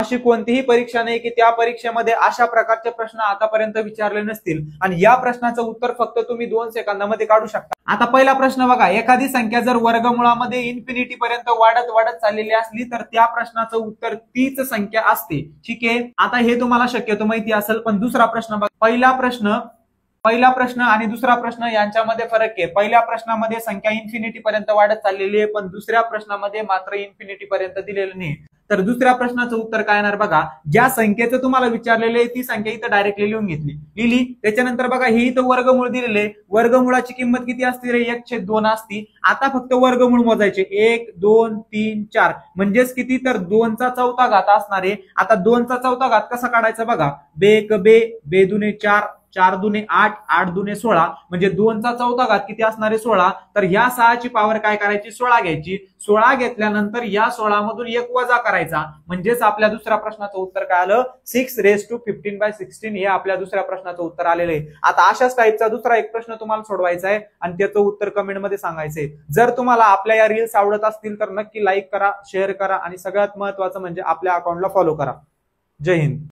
अशी कोणतीही परीक्षा नाही की त्या परीक्षेमध्ये अशा प्रकारचे प्रश्न आतापर्यंत विचारले नसतील आणि या प्रश्नाचं उत्तर फक्त तुम्ही 2 सेकंदामध्ये काढू शकता। आता पहिला प्रश्न बघा, एखादी संख्या जर वर्गमुळामध्ये इन्फिनिटी पर्यंत वाढत वाढत चाललेली असली तर त्या प्रश्नाचं उत्तर तीच संख्या असते। ठीक आहे, आता हे तुम्हाला शक्यतो माहिती असेल, पण दुसरा प्रश्न बघा, पहिला प्रश्न आणि दुसरा प्रश्न यांच्यामध्ये फरक आहे। पहिल्या प्रश्नामध्ये संख्या इन्फिनिटी पर्यंत वाढत चाललेली आहे, पण दुसऱ्या प्रश्नामध्ये मात्र इन्फिनिटी पर्यंत दिलेलं नाही। तर दुसऱ्या प्रश्नाचं उत्तर काय येणार बघा, ज्या संख्येचं तुम्हाला विचारलेलं आहे ती संख्या इथं डायरेक्टली लिहून लिहिली। त्याच्यानंतर बघा हे इथं वर्गमूळ दिलेले, वर्गमुळाची किंमत किती असते रे, 1/2 असती। आता फक्त वर्गमूळ मोजायचे, 1 2 3 4 म्हणजेच किती, तर 2चा चौथा घात असणार आहे। आता 2चा चौथा घात कसा काढायचा बघा, बे क बे, बे दुने 4, 4 दुने 8, 8 दुने 16 म्हणजे 2चा चौथा घात किती असणार आहे, 16। तर ह्या 6ची पॉवर काय करायची, 16 घ्यायची। 16 घेतल्यानंतर या 16 मधून 1 वजा करायचा, म्हणजेच आपल्या दुसऱ्या प्रश्नाचं उत्तर काय आलं, 6⁻15/16 हे आपल्या दुसऱ्या प्रश्नाचं उत्तर आलेलं आहे। आता अशाच टाईपचा दुसरा एक प्रश्न तुम्हाला सोडवायचा आहे आणि त्याचं उत्तर कमेंट मध्ये सांगायचंय। जर तुम्हाला आपल्या या रील्स आवडत असतील तर नक्की लाईक करा, शेअर करा आणि सगळ्यात महत्त्वाचं म्हणजे आपल्या अकाउंटला फॉलो करा। जय हिंद।